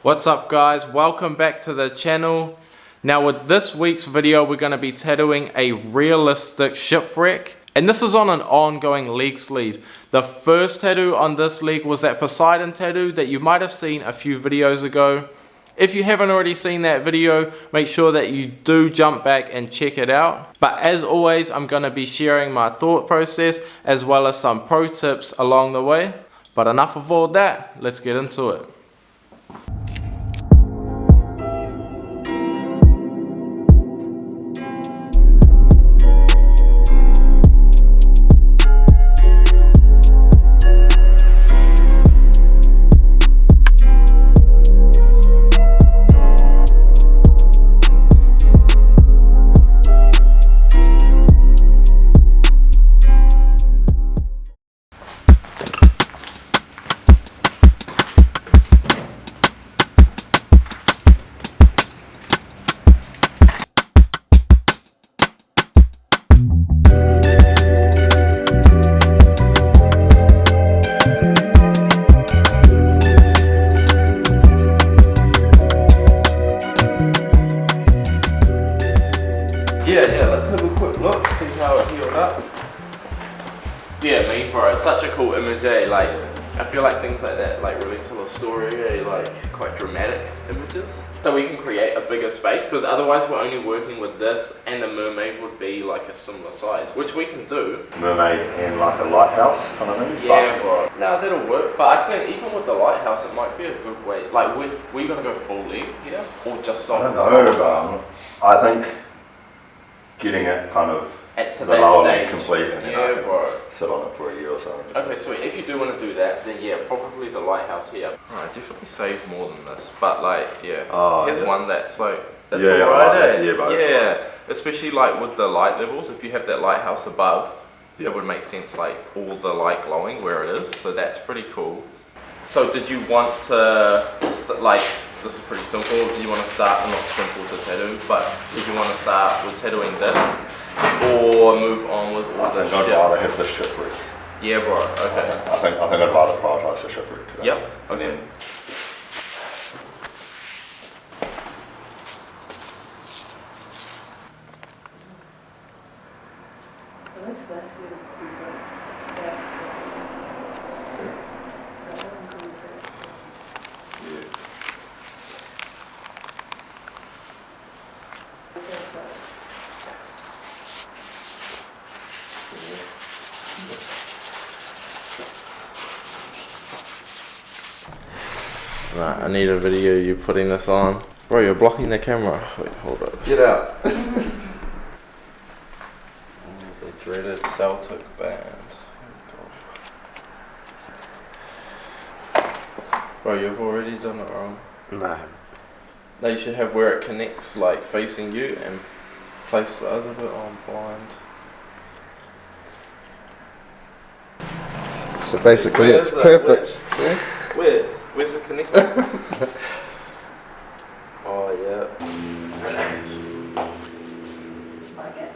What's up guys, welcome back to the channel. Now with this week's video we're going to be tattooing a realistic shipwreck, and this is on an ongoing leg sleeve. The first tattoo on this leg was that Poseidon tattoo that you might have seen a few videos ago. If you haven't already seen that video, make sure that you do jump back and check it out. But as always, I'm going to be sharing my thought process as well as some pro tips along the way. But enough of all that, let's get into it. Yeah, let's have a quick look, see how it healed up. Yeah, me bro, it's such a cool image, eh? Like, I feel like things like that like really tell a story, eh? Like quite dramatic images. So we can create a bigger space, because otherwise we're only working with this, and the mermaid would be like a similar size, which we can do. Mermaid and like a lighthouse kind of thing? Yeah, bro. No, that'll work, but I think even with the lighthouse it might be a good way. Like, we're gonna go full leg here, or just I don't know, but I think getting it kind of to the lower stage. leg complete, and then I can sit on it for a year or something. Okay, sweet. If you do want to do that, then yeah, probably the lighthouse here. Alright, definitely save more than this, but like, yeah. Here's one that's like, that's alright, yeah, especially like with the light levels. If you have that lighthouse above, it would make sense, like all the light glowing where it is, so that's pretty cool. So did you want to, like, this is pretty simple, do you want to start, not simple to tattoo, but did you want to start with tattooing this, or move on with all the I think I'd rather have the shipwreck. Yeah bro, okay. I think I'd rather prioritise the shipwreck today. Yep, okay. Right, I need a video you putting this on. Bro, you're blocking the camera. Wait, hold up. Get out. The dreaded Celtic band. Bro, you've already done it wrong. No. They should have where it connects, like facing you, and place the other bit on blind. So basically it's perfect. Where's the connector? Oh yeah. Like it?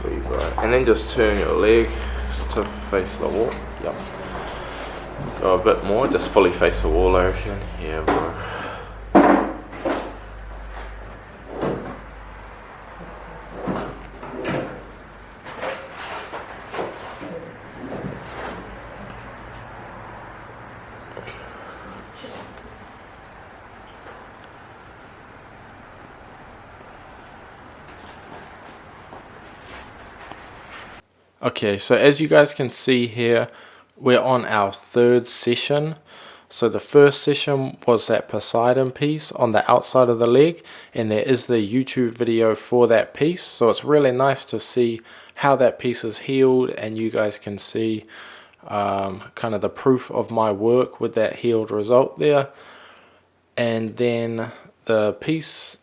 Sweet, bro. And then just turn your leg to face the wall. Yep. Go a bit more, just fully face the wall, I reckon. Yeah, bro. Okay, so as you guys can see here, we're on our third session. So the first session was that Poseidon piece on the outside of the leg, and there is the YouTube video for that piece. So it's really nice to see how that piece is healed, and you guys can see kind of the proof of my work with that healed result there. And then the piece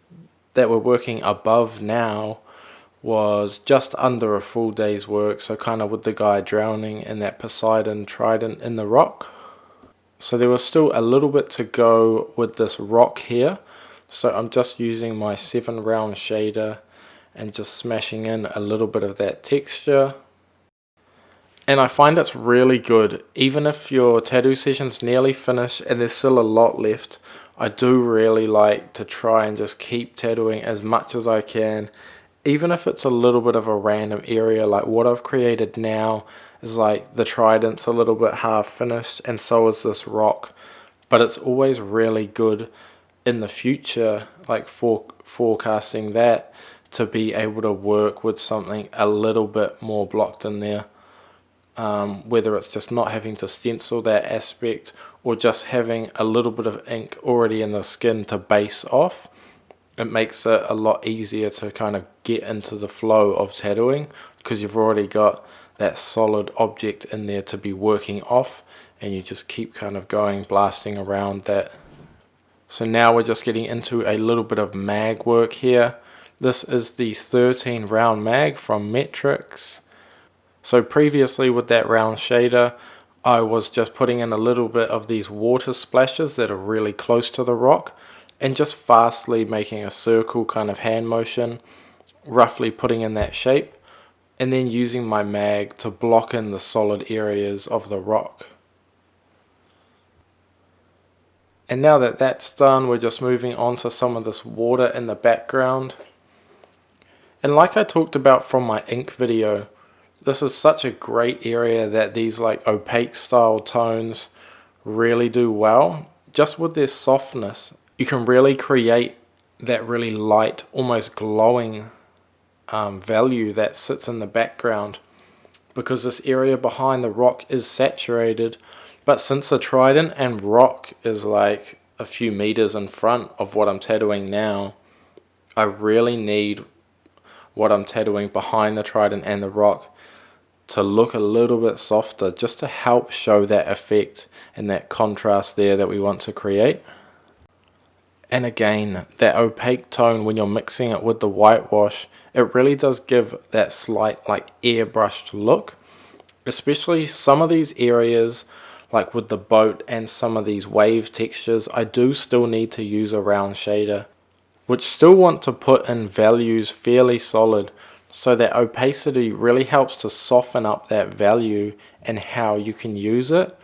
that we're working above now was just under a full day's work, so kind of with the guy drowning in that Poseidon trident in the rock. So there was still a little bit to go with this rock here, so I'm just using my 7 round shader and just smashing in a little bit of that texture. And I find it's really good, even if your tattoo session's nearly finished and there's still a lot left, I do really like to try and just keep tattooing as much as I can, even if it's a little bit of a random area. Like what I've created now is like the trident's a little bit half finished and so is this rock, but it's always really good in the future, like forecasting that, to be able to work with something a little bit more blocked in there. Whether it's just not having to stencil that aspect or just having a little bit of ink already in the skin to base off, it makes it a lot easier to kind of get into the flow of tattooing because you've already got that solid object in there to be working off, and you just keep kind of going, blasting around that. So now we're just getting into a little bit of mag work here. This is the 13 round mag from Metrics. So previously with that round shader, I was just putting in a little bit of these water splashes that are really close to the rock and just fastly making a circle kind of hand motion, roughly putting in that shape, and then using my mag to block in the solid areas of the rock. And now that that's done, we're just moving on to some of this water in the background. And like I talked about from my ink video, this is such a great area that these like opaque style tones really do well. Just with their softness, you can really create that really light, almost glowing value that sits in the background, because this area behind the rock is saturated. But since the trident and rock is like a few meters in front of what I'm tattooing now, I really need what I'm tattooing behind the trident and the rock to look a little bit softer, just to help show that effect and that contrast there that we want to create. And again, that opaque tone, when you're mixing it with the whitewash, it really does give that slight like airbrushed look. Especially some of these areas, like with the boat and some of these wave textures, I do still need to use a round shader, which still want to put in values fairly solid, so that opacity really helps to soften up that value and how you can use it.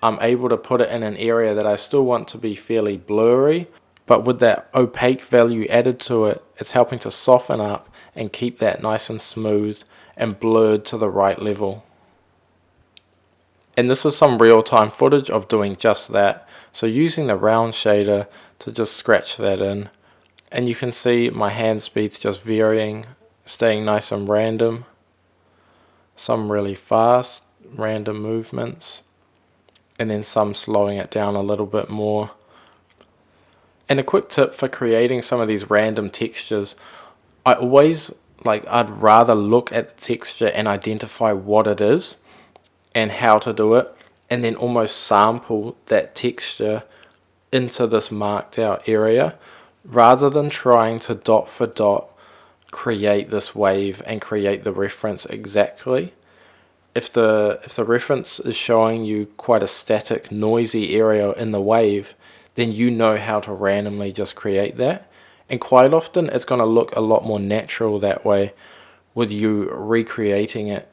I'm able to put it in an area that I still want to be fairly blurry, but with that opaque value added to it, it's helping to soften up and keep that nice and smooth and blurred to the right level. And this is some real-time footage of doing just that. So using the round shader to just scratch that in, and you can see my hand speed's just varying, staying nice and random. Some really fast, random movements, and then some slowing it down a little bit more. And a quick tip for creating some of these random textures, I'd rather look at the texture and identify what it is and how to do it, and then almost sample that texture into this marked out area, rather than trying to dot for dot create this wave and create the reference exactly. If the reference is showing you quite a static, noisy area in the wave, then you know how to randomly just create that. And quite often it's going to look a lot more natural that way, with you recreating it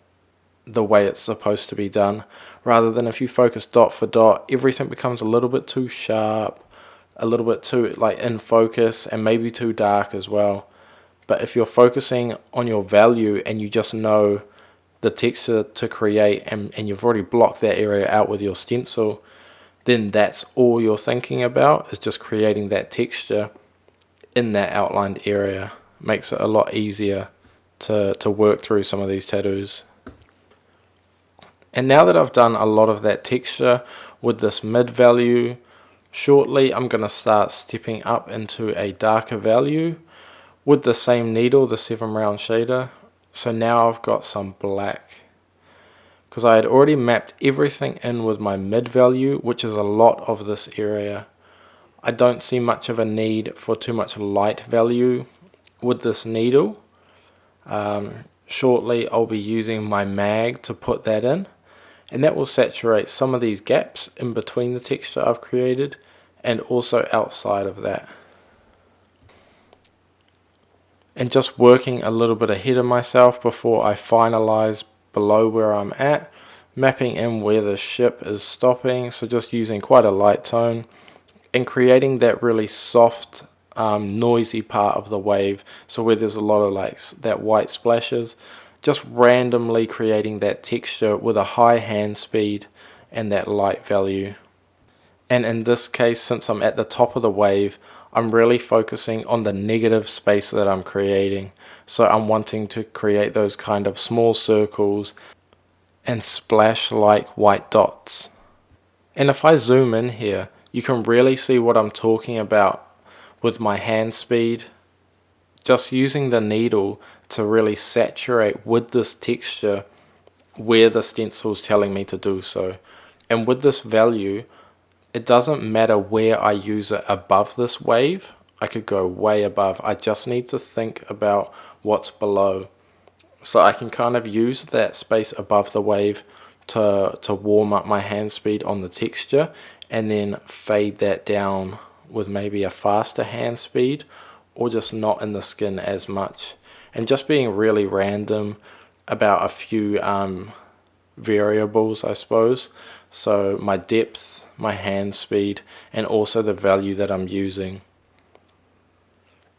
the way it's supposed to be done, rather than if you focus dot for dot, everything becomes a little bit too sharp, a little bit too like in focus, and maybe too dark as well. But if you're focusing on your value and you just know the texture to create, and you've already blocked that area out with your stencil, then that's all you're thinking about, is just creating that texture in that outlined area. Makes it a lot easier to work through some of these tattoos. And now that I've done a lot of that texture with this mid value, shortly I'm going to start stepping up into a darker value with the same needle, the 7 round shader. So now I've got some black. because I had already mapped everything in with my mid value, which is a lot of this area. I don't see much of a need for too much light value with this needle. Shortly I'll be using my mag to put that in, and that will saturate some of these gaps in between the texture I've created and also outside of that. And just working a little bit ahead of myself before I finalize below where I'm at, mapping in where the ship is stopping, so just using quite a light tone and creating that really soft noisy part of the wave, so where there's a lot of like that white splashes, just randomly creating that texture with a high hand speed and that light value. And in this case, since I'm at the top of the wave, I'm really focusing on the negative space that I'm creating. So I'm wanting to create those kind of small circles and splash like white dots. And if I zoom in here, you can really see what I'm talking about with my hand speed. Just using the needle to really saturate with this texture where the stencil is telling me to do so. And with this value, it doesn't matter where I use it above this wave. I could go way above. I just need to think about what's below. So I can kind of use that space above the wave to warm up my hand speed on the texture, and then fade that down with maybe a faster hand speed, or just not in the skin as much. And just being really random about a few variables, I suppose. So my depth, my hand speed, and also the value that I'm using.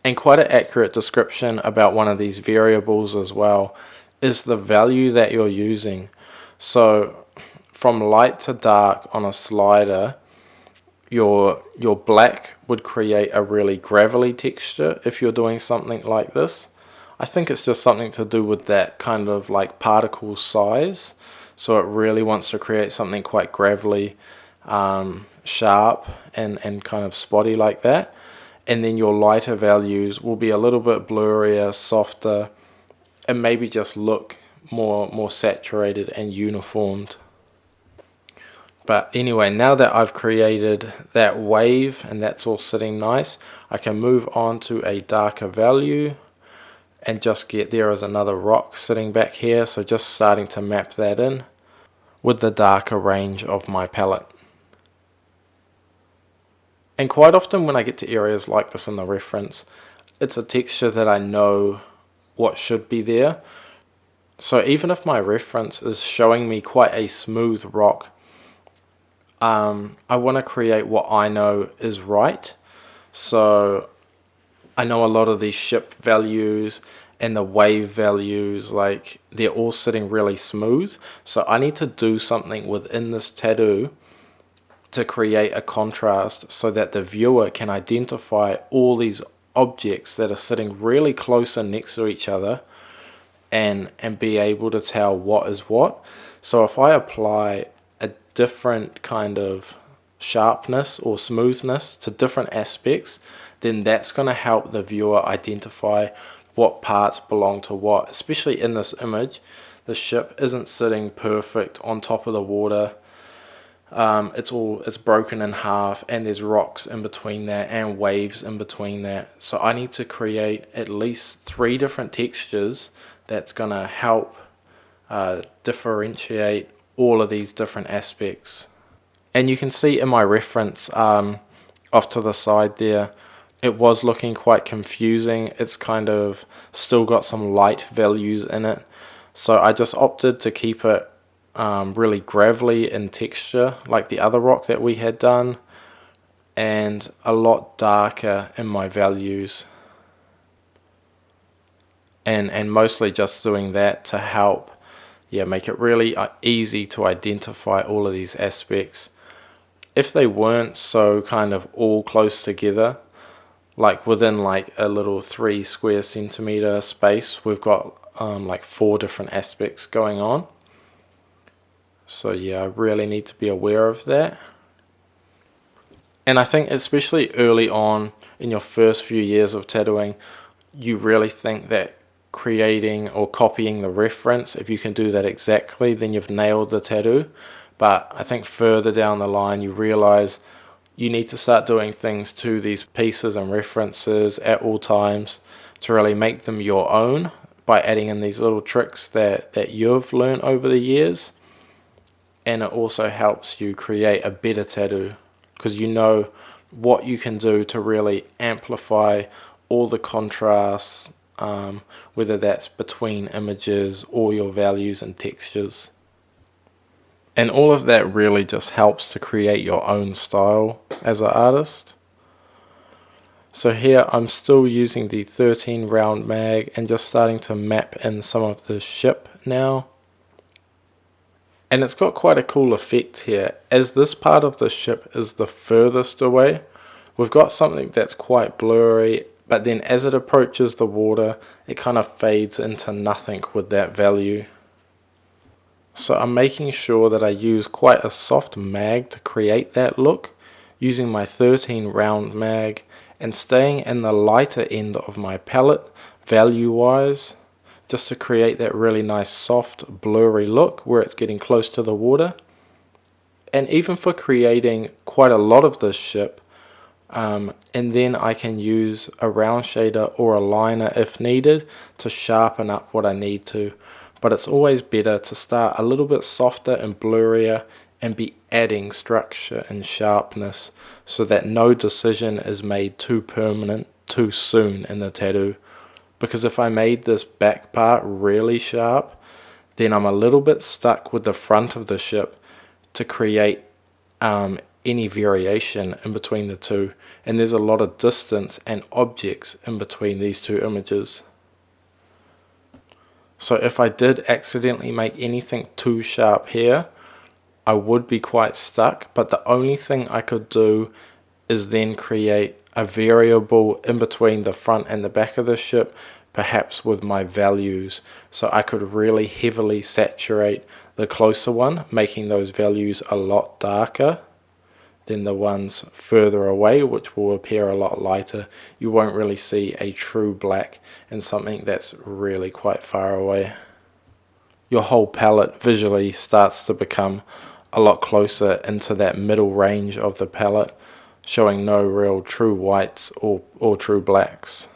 And quite an accurate description about one of these variables as well is the value that you're using. So from light to dark on a slider, your black would create a really gravelly texture if you're doing something like this. I think it's just something to do with that kind of like particle size. So it really wants to create something quite gravelly, sharp and kind of spotty like that. And then your lighter values will be a little bit blurrier, softer, and maybe just look more saturated and uniformed. But anyway, now that I've created that wave and that's all sitting nice, I can move on to a darker value and just get there as another rock sitting back here. So just starting to map that in with the darker range of my palette. And quite often when I get to areas like this in the reference, it's a texture that I know what should be there. So even if my reference is showing me quite a smooth rock, I want to create what I know is right. So I know a lot of these ship values and the wave values, like they're all sitting really smooth. So I need to do something within this tattoo to create a contrast so that the viewer can identify all these objects that are sitting really close and next to each other and be able to tell what is what. So if I apply a different kind of sharpness or smoothness to different aspects, then that's going to help the viewer identify what parts belong to what. Especially in this image, the ship isn't sitting perfect on top of the water. It's broken in half, and there's rocks in between that and waves in between that. So I need to create at least 3 different textures that's going to help differentiate all of these different aspects. And you can see in my reference off to the side there, it was looking quite confusing. It's kind of still got some light values in it. So I just opted to keep it really gravelly in texture like the other rock that we had done, and a lot darker in my values. And mostly just doing that to help make it really easy to identify all of these aspects. If they weren't so kind of all close together, like within like a little 3 square centimeter space, we've got like 4 different aspects going on. So yeah, I really need to be aware of that. And I think especially early on in your first few years of tattooing, you really think that creating or copying the reference. If you can do that exactly, then you've nailed the tattoo. But I think further down the line you realize you need to start doing things to these pieces and references at all times to really make them your own by adding in these little tricks that you've learned over the years. And it also helps you create a better tattoo because you know what you can do to really amplify all the contrasts, whether that's between images or your values and textures. And all of that really just helps to create your own style as an artist. So here I'm still using the 13 round mag and just starting to map in some of the ship now. And it's got quite a cool effect here. As this part of the ship is the furthest away, we've got something that's quite blurry, but then as it approaches the water, it kind of fades into nothing with that value. So I'm making sure that I use quite a soft mag to create that look, using my 13 round mag and staying in the lighter end of my palette value wise, just to create that really nice soft blurry look where it's getting close to the water. And even for creating quite a lot of this ship, and then I can use a round shader or a liner if needed to sharpen up what I need to. But it's always better to start a little bit softer and blurrier and be adding structure and sharpness so that no decision is made too permanent too soon in the tattoo. Because if I made this back part really sharp, then I'm a little bit stuck with the front of the ship to create any variation in between the two. And there's a lot of distance and objects in between these two images. So if I did accidentally make anything too sharp here, I would be quite stuck, but the only thing I could do is then create a variable in between the front and the back of the ship, perhaps with my values, so I could really heavily saturate the closer one, making those values a lot darker than the ones further away, which will appear a lot lighter. You won't really see a true black in something that's really quite far away. Your whole palette visually starts to become a lot closer into that middle range of the palette, showing no real true whites or true blacks.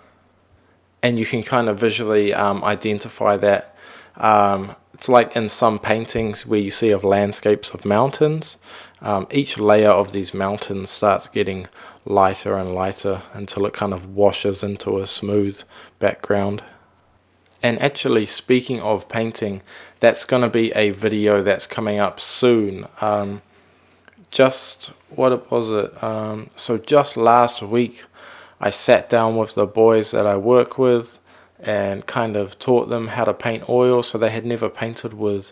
And you can kind of visually identify that. It's like in some paintings where you see of landscapes of mountains. Each layer of these mountains starts getting lighter and lighter until it kind of washes into a smooth background. And actually, speaking of painting, that's going to be a video that's coming up soon. Just last week I sat down with the boys that I work with and kind of taught them how to paint oil, so they had never painted with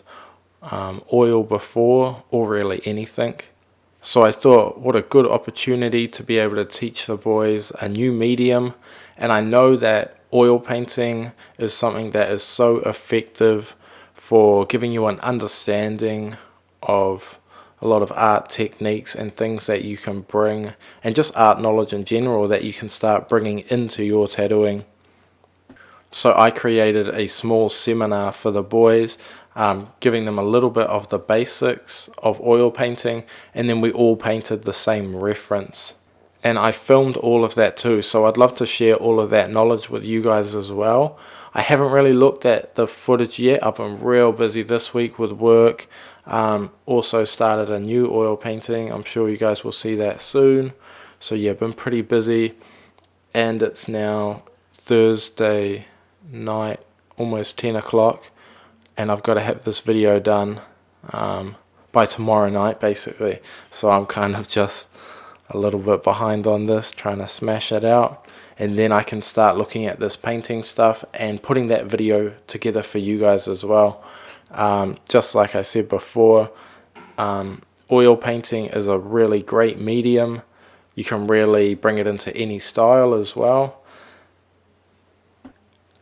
oil before, or really anything. So I thought, what a good opportunity to be able to teach the boys a new medium. And I know that oil painting is something that is so effective for giving you an understanding of a lot of art techniques and things that you can bring, and just art knowledge in general that you can start bringing into your tattooing. So I created a small seminar for the boys, giving them a little bit of the basics of oil painting, and then we all painted the same reference. And I filmed all of that too, so I'd love to share all of that knowledge with you guys as well. I haven't really looked at the footage yet. I've been real busy this week with work. Also started a new oil painting. I'm sure you guys will see that soon. So yeah, been pretty busy. And it's now Thursday night, almost 10 o'clock. And I've got to have this video done by tomorrow night, basically. So I'm kind of just a little bit behind on this, trying to smash it out. And then I can start looking at this painting stuff and putting that video together for you guys as well. Just like I said before, oil painting is a really great medium. You can really bring it into any style as well.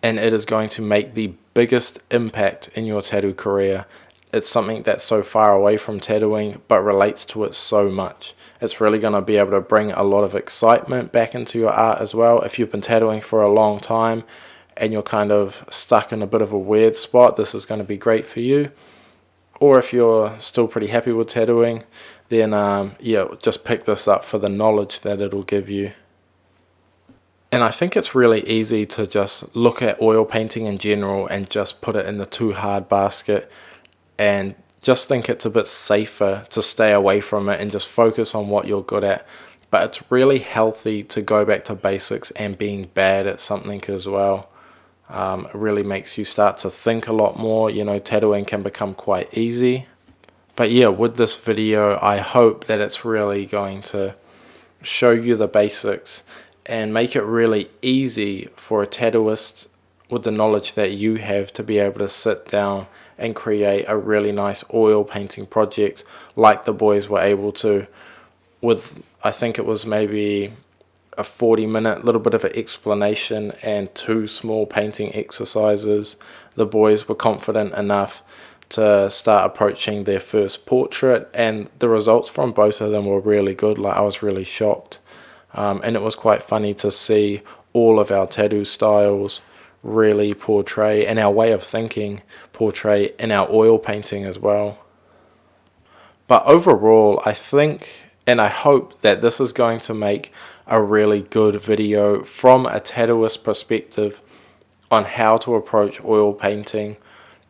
And it is going to make the biggest impact in your tattoo career. It's something that's so far away from tattooing, but relates to it so much. It's really going to be able to bring a lot of excitement back into your art as well. If you've been tattooing for a long time and you're kind of stuck in a bit of a weird spot, this is going to be great for you. Or if you're still pretty happy with tattooing, then yeah, just pick this up for the knowledge that it'll give you. And I think it's really easy to just look at oil painting in general and just put it in the too hard basket and just think it's a bit safer to stay away from it and just focus on what you're good at. But it's really healthy to go back to basics and being bad at something as well. It really makes you start to think a lot more. You know, tattooing can become quite easy. But yeah, with this video, I hope that it's really going to show you the basics and make it really easy for a tattooist with the knowledge that you have to be able to sit down and create a really nice oil painting project like the boys were able to with, I think it was maybe a 40-minute little bit of an explanation and 2 small painting exercises. The boys were confident enough to start approaching their first portrait, and the results from both of them were really good. Like, I was really shocked. And it was quite funny to see all of our tattoo styles really portray, and our way of thinking portray in our oil painting as well. But overall, I think and I hope that this is going to make a really good video from a tattooist perspective on how to approach oil painting.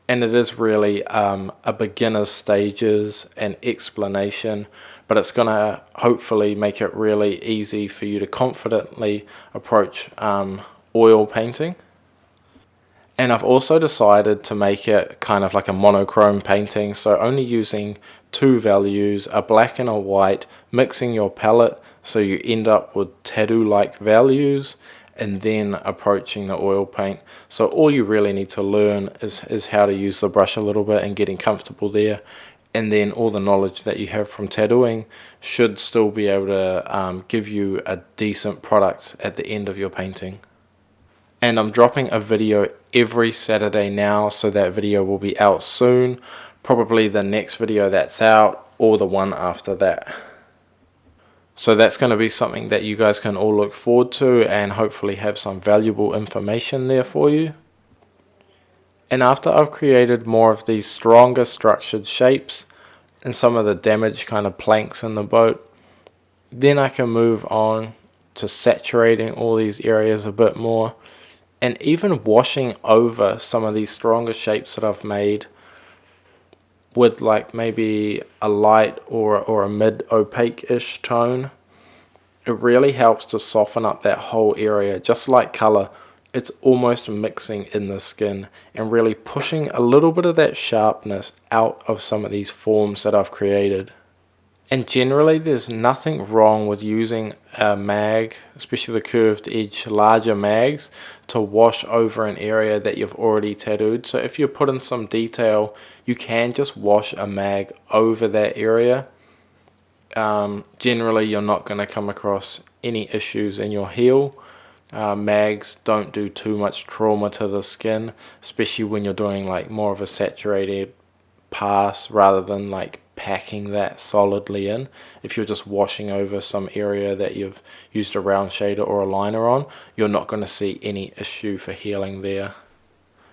And it is really a beginner's stages and explanation, but it's going to hopefully make it really easy for you to confidently approach oil painting. And I've also decided to make it kind of like a monochrome painting, so only using 2 values, a black and a white, mixing your palette so you end up with tattoo-like values, and then approaching the oil paint. So all you really need to learn is how to use the brush a little bit and getting comfortable there, and then all the knowledge that you have from tattooing should still be able to give you a decent product at the end of your painting. And I'm dropping a video every Saturday now, so that video will be out soon, probably the next video that's out or the one after that. So that's going to be something that you guys can all look forward to and hopefully have some valuable information there for you. And after I've created more of these stronger structured shapes and some of the damaged kind of planks in the boat, then I can move on to saturating all these areas a bit more and even washing over some of these stronger shapes that I've made with like maybe a light or a mid opaque-ish tone. It really helps to soften up that whole area. Just like color, it's almost mixing in the skin and really pushing a little bit of that sharpness out of some of these forms that I've created. And generally there's nothing wrong with using a mag, especially the curved edge larger mags, to wash over an area that you've already tattooed. So if you're putting some detail, you can just wash a mag over that area. Generally you're not going to come across any issues in your heel. Mags don't do too much trauma to the skin, especially when you're doing like more of a saturated pass rather than like packing that solidly in. If you're just washing over some area that you've used a round shader or a liner on, you're not going to see any issue for healing there,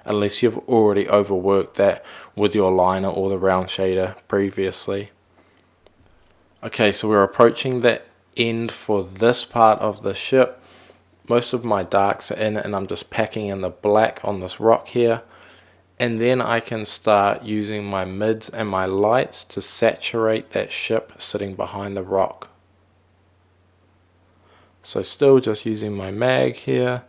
unless you've already overworked that with your liner or the round shader previously. Okay, so we're approaching the end for this part of the ship. Most of my darks are in and I'm just packing in the black on this rock here. And then I can start using my mids and my lights to saturate that ship sitting behind the rock. So still just using my mag here,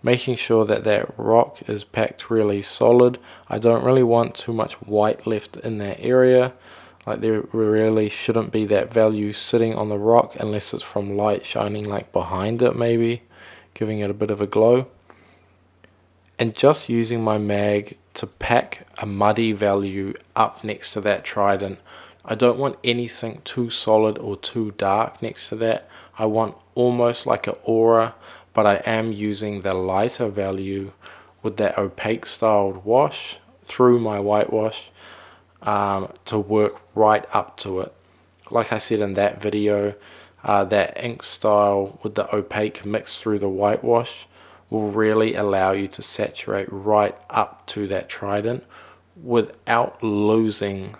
making sure that that rock is packed really solid. I don't really want too much white left in that area. Like, there really shouldn't be that value sitting on the rock unless it's from light shining like behind it, maybe giving it a bit of a glow. And just using my mag to pack a muddy value up next to that trident. I don't want anything too solid or too dark next to that. I want almost like an aura, but I am using the lighter value with that opaque styled wash through my whitewash to work right up to it. Like I said in that video, that ink style with the opaque mixed through the whitewash will really allow you to saturate right up to that trident without losing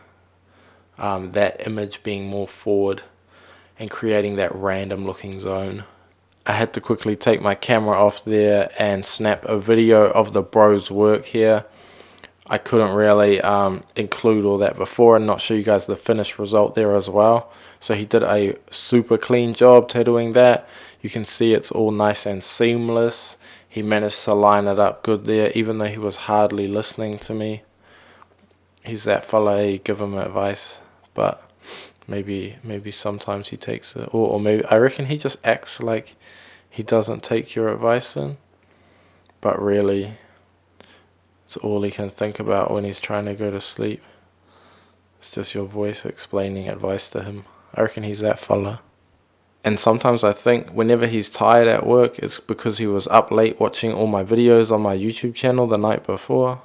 that image being more forward and creating that random looking zone. I had to quickly take my camera off there and snap a video of the bro's work here. I couldn't really include all that before and not show you guys the finished result there as well. So he did a super clean job tattooing that. You can see it's all nice and seamless. He managed to line it up good there, even though he was hardly listening to me. He's that fella, you give him advice, but maybe sometimes he takes it, or maybe I reckon he just acts like he doesn't take your advice in, but really it's all he can think about when he's trying to go to sleep. It's just your voice explaining advice to him. I reckon he's that fella. And sometimes I think whenever he's tired at work, it's because he was up late watching all my videos on my YouTube channel the night before.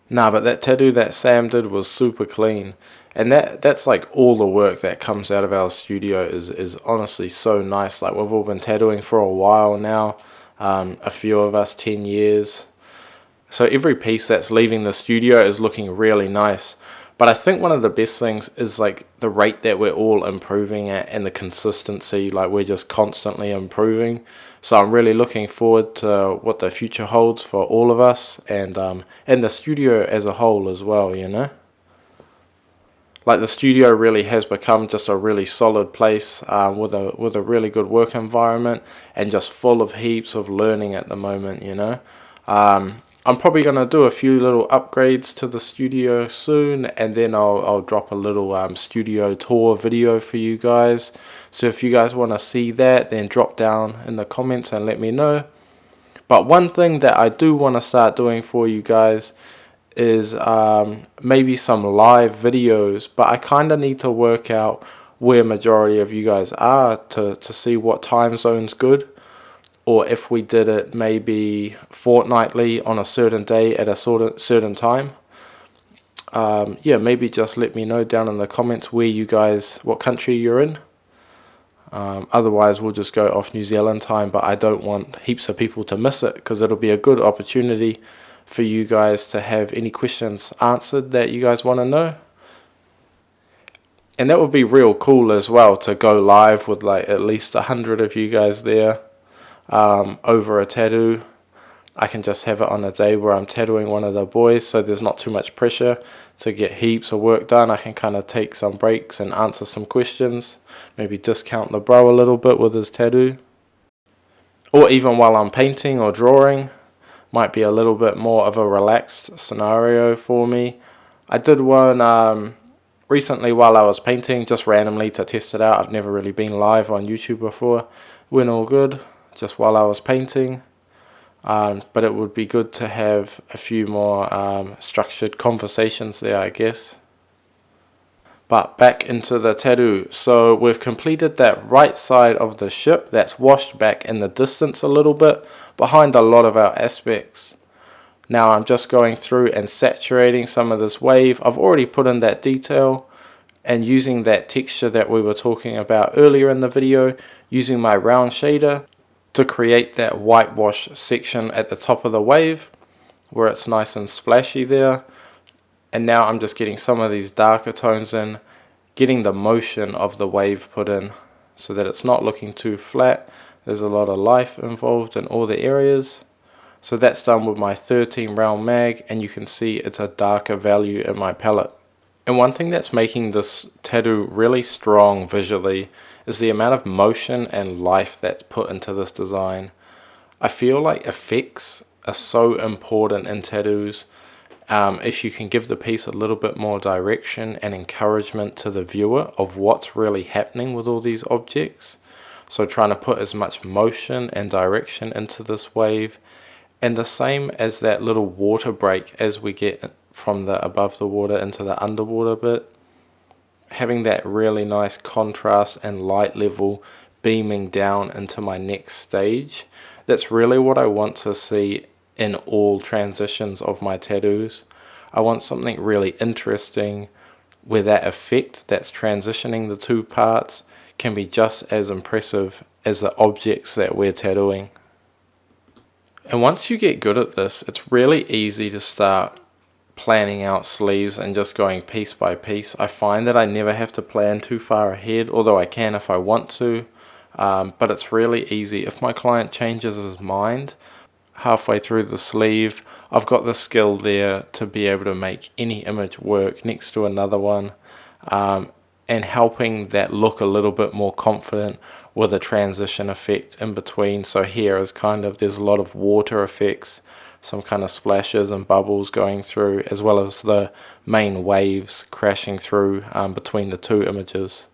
Nah, but that tattoo that Sam did was super clean. And that's like all the work that comes out of our studio is honestly so nice. Like, we've all been tattooing for a while now. A few of us 10 years. So every piece that's leaving the studio is looking really nice. But I think one of the best things is like the rate that we're all improving at and the consistency. Like, we're just constantly improving. So I'm really looking forward to what the future holds for all of us and the studio as a whole as well, you know. Like, the studio really has become just a really solid place with a really good work environment and just full of heaps of learning at the moment, you know. I'm probably going to do a few little upgrades to the studio soon, and then I'll drop a little studio tour video for you guys. So if you guys want to see that, then drop down in the comments and let me know. But one thing that I do want to start doing for you guys is maybe some live videos, but I kind of need to work out where majority of you guys are to see what time zone's good. Or if we did it maybe fortnightly on a certain day at a certain time. Yeah, maybe just let me know down in the comments where you guys, what country you're in. Otherwise, we'll just go off New Zealand time, but I don't want heaps of people to miss it, because it'll be a good opportunity for you guys to have any questions answered that you guys want to know. And that would be real cool as well, to go live with like at least 100 of you guys there. Over a tattoo. I can just have it on a day where I'm tattooing one of the boys, so there's not too much pressure to get heaps of work done. I can kind of take some breaks and answer some questions, maybe discount the bro a little bit with his tattoo, or even while I'm painting or drawing, might be a little bit more of a relaxed scenario for me. I did one recently while I was painting, just randomly to test it out. I've never really been live on YouTube before. Went all good just while I was painting, but it would be good to have a few more structured conversations there, I guess. But back into the tattoo. So we've completed that right side of the ship that's washed back in the distance a little bit behind a lot of our aspects. Now I'm just going through and saturating some of this wave. I've already put in that detail and using that texture that we were talking about earlier in the video, using my round shader to create that whitewash section at the top of the wave where it's nice and splashy there. And now I'm just getting some of these darker tones in, getting the motion of the wave put in so that it's not looking too flat. There's a lot of life involved in all the areas. So that's done with my 13 round mag, and you can see it's a darker value in my palette. And one thing that's making this tattoo really strong visually is the amount of motion and life that's put into this design. I feel like effects are so important in tattoos. If you can give the piece a little bit more direction and encouragement to the viewer of what's really happening with all these objects. So trying to put as much motion and direction into this wave. And the same as that little water break as we get from the above the water into the underwater bit. Having that really nice contrast and light level beaming down into my next stage. That's really what I want to see in all transitions of my tattoos. I want something really interesting where that effect that's transitioning the two parts can be just as impressive as the objects that we're tattooing. And once you get good at this, it's really easy to start planning out sleeves and just going piece by piece. I find that I never have to plan too far ahead, although I can if I want to, but it's really easy. If my client changes his mind halfway through the sleeve, I've got the skill there to be able to make any image work next to another one, and helping that look a little bit more confident with a transition effect in between. So here is kind of, there's a lot of water effects, some kind of splashes and bubbles going through, as well as the main waves crashing through between the two images.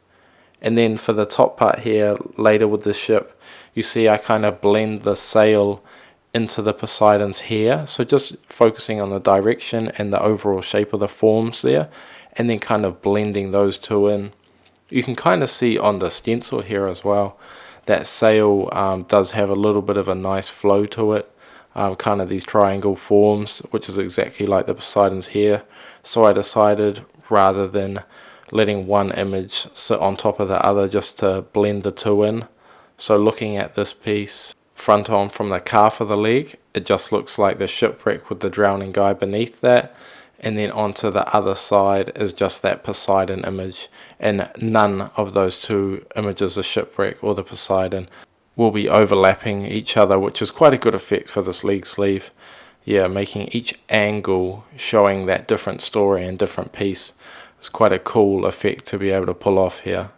And then for the top part here, later with the ship, you see I kind of blend the sail into the Poseidon's hair, so just focusing on the direction and the overall shape of the forms there, and then kind of blending those two in. You can kind of see on the stencil here as well, that sail does have a little bit of a nice flow to it, kind of these triangle forms, which is exactly like the Poseidon's hair. So I decided, rather than letting one image sit on top of the other, just to blend the two in. So looking at this piece front on from the calf of the leg, it just looks like the shipwreck with the drowning guy beneath that, and then onto the other side is just that Poseidon image, and none of those two images, the shipwreck or the Poseidon, will be overlapping each other, which is quite a good effect for this leg sleeve. Yeah, making each angle showing that different story and different piece. It's quite a cool effect to be able to pull off here.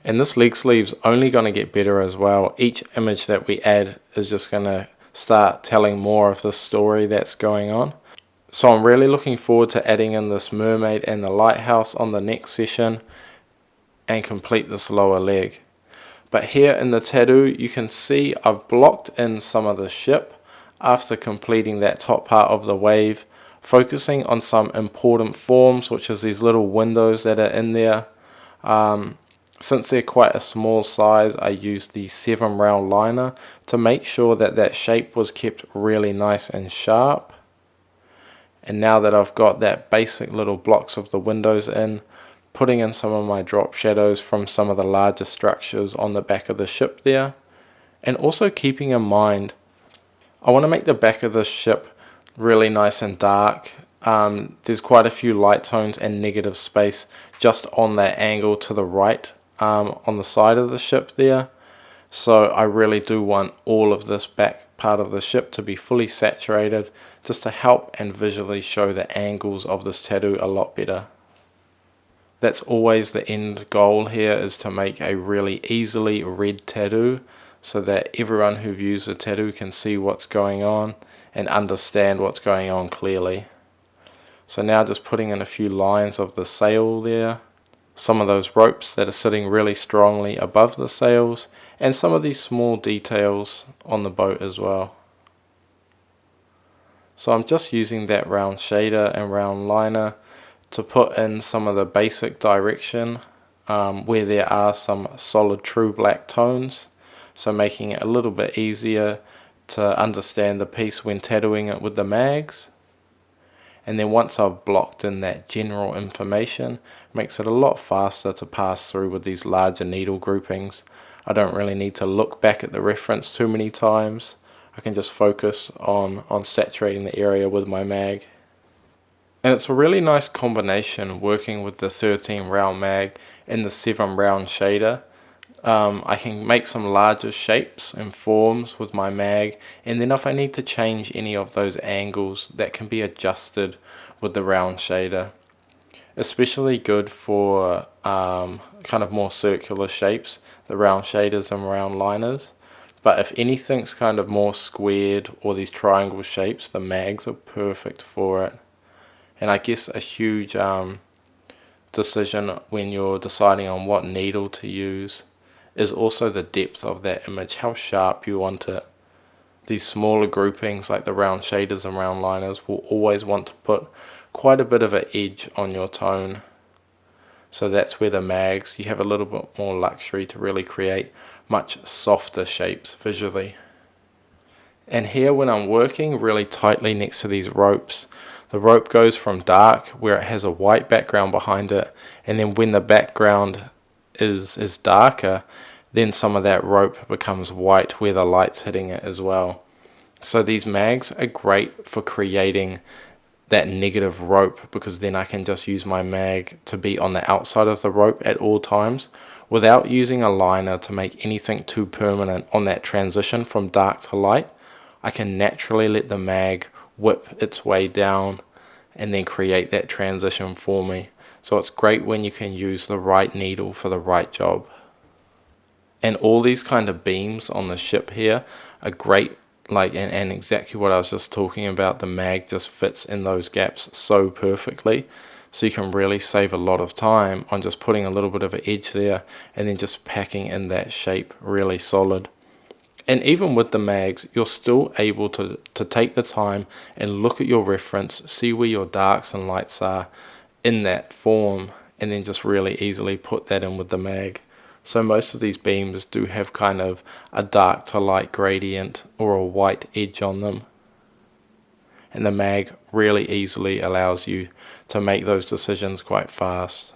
And this leg sleeve's only going to get better as well. Each image that we add is just going to start telling more of the story that's going on. So I'm really looking forward to adding in this mermaid and the lighthouse on the next session and complete this lower leg. But here in the tattoo, you can see I've blocked in some of the ship after completing that top part of the wave, focusing on some important forms, which is these little windows that are in there. Since they're quite a small size, I used the 7 round liner to make sure that that shape was kept really nice and sharp. And now that I've got that basic little blocks of the windows in, putting in some of my drop shadows from some of the larger structures on the back of the ship there, and also keeping in mind I want to make the back of the ship really nice and dark. There's quite a few light tones and negative space just on that angle to the right, on the side of the ship there. So I really do want all of this back part of the ship to be fully saturated, just to help and visually show the angles of this tattoo a lot better. That's always the end goal here, is to make a really easily read tattoo, so that everyone who views the tattoo can see what's going on and understand what's going on clearly. So now just putting in a few lines of the sail there, some of those ropes that are sitting really strongly above the sails, and some of these small details on the boat as well. So I'm just using that round shader and round liner to put in some of the basic direction where there are some solid true black tones, so making it a little bit easier to understand the piece when tattooing it with the mags. And then once I've blocked in that general information, it makes it a lot faster to pass through with these larger needle groupings. I don't really need to look back at the reference too many times. I can just focus on saturating the area with my mag. And it's a really nice combination working with the 13 round mag and the 7 round shader. I can make some larger shapes and forms with my mag, and then if I need to change any of those angles, that can be adjusted with the round shader. Especially good for kind of more circular shapes, the round shaders and round liners. But if anything's kind of more squared or these triangle shapes, the mags are perfect for it. And I guess a huge decision when you're deciding on what needle to use is also the depth of that image, how sharp you want it. These smaller groupings like the round shaders and round liners will always want to put quite a bit of an edge on your tone. So that's where the mags, you have a little bit more luxury to really create much softer shapes visually. And here when I'm working really tightly next to these ropes, the rope goes from dark where it has a white background behind it, and then when the background is darker, then some of that rope becomes white where the light's hitting it as well. So these mags are great for creating that negative rope, because then I can just use my mag to be on the outside of the rope at all times without using a liner to make anything too permanent on that transition from dark to light. I can naturally let the mag whip its way down and then create that transition for me. So it's great when you can use the right needle for the right job. And all these kind of beams on the ship here are great, like, and exactly what I was just talking about. The mag just fits in those gaps so perfectly, so you can really save a lot of time on just putting a little bit of an edge there and then just packing in that shape really solid. And even with the mags, you're still able to take the time and look at your reference, see where your darks and lights are in that form, and then just really easily put that in with the mag. So most of these beams do have kind of a dark to light gradient or a white edge on them. And the mag really easily allows you to make those decisions quite fast.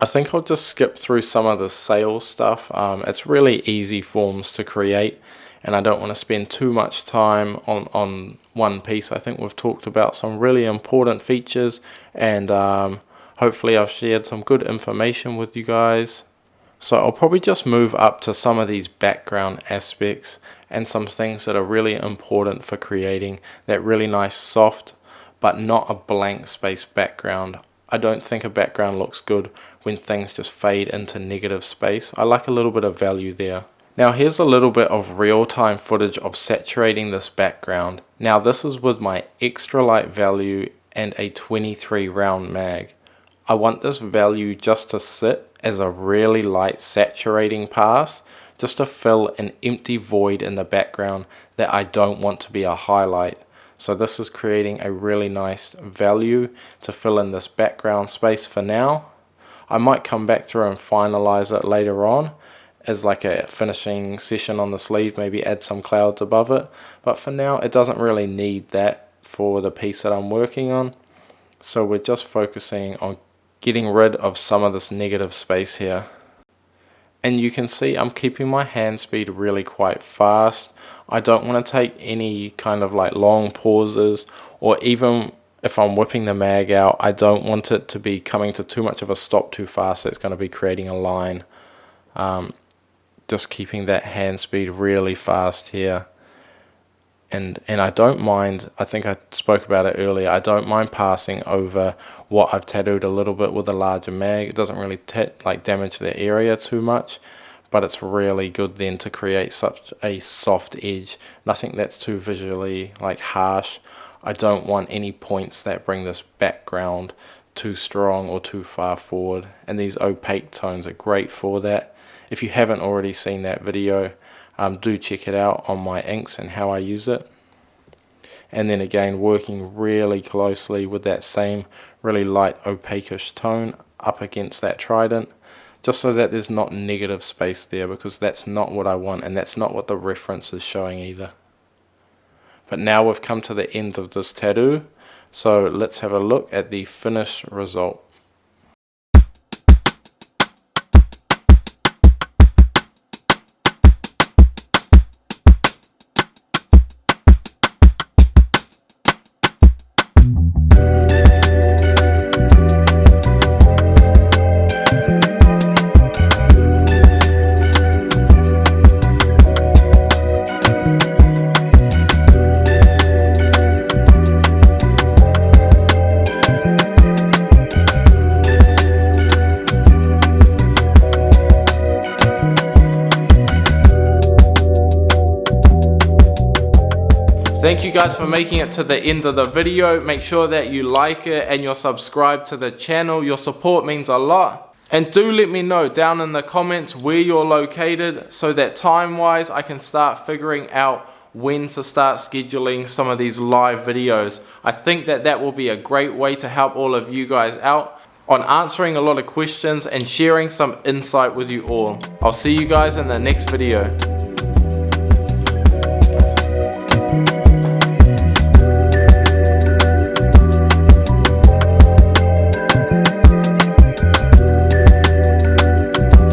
I think I'll just skip through some of the sail stuff. It's really easy forms to create, and I don't want to spend too much time on one piece. I think we've talked about some really important features, and hopefully I've shared some good information with you guys. So I'll probably just move up to some of these background aspects and some things that are really important for creating that really nice soft but not a blank space background. I don't think a background looks good when things just fade into negative space. I like a little bit of value there. Now here's a little bit of real-time footage of saturating this background. Now this is with my extra light value and a 23 round mag. I want this value just to sit as a really light saturating pass, just to fill an empty void in the background that I don't want to be a highlight. So this is creating a really nice value to fill in this background space for now. I might come back through and finalize it later on as like a finishing session on the sleeve, maybe add some clouds above it, but for now it doesn't really need that for the piece that I'm working on. So we're just focusing on getting rid of some of this negative space here. And you can see I'm keeping my hand speed really quite fast. I don't want to take any kind of like long pauses, or even if I'm whipping the mag out, I don't want it to be coming to too much of a stop too fast. It's going to be creating a line. Just keeping that hand speed really fast here. And I don't mind, I think I spoke about it earlier, I don't mind passing over what I've tattooed a little bit with a larger mag. It doesn't really damage the area too much, but it's really good then to create such a soft edge. Nothing that's too visually like harsh. I don't want any points that bring this background too strong or too far forward, and these opaque tones are great for that. If you haven't already seen that video, do check it out on my inks and how I use it. And then again, working really closely with that same really light opaquish tone up against that trident, just so that there's not negative space there, because that's not what I want, and that's not what the reference is showing either. But now we've come to the end of this tattoo, so let's have a look at the finished result. Thank you guys for making it to the end of the video. Make sure that you like it and you're subscribed to the channel. Your support means a lot. And do let me know down in the comments where you're located, so that time-wise I can start figuring out when to start scheduling some of these live videos. I think that will be a great way to help all of you guys out on answering a lot of questions and sharing some insight with you all. I'll see you guys in the next video.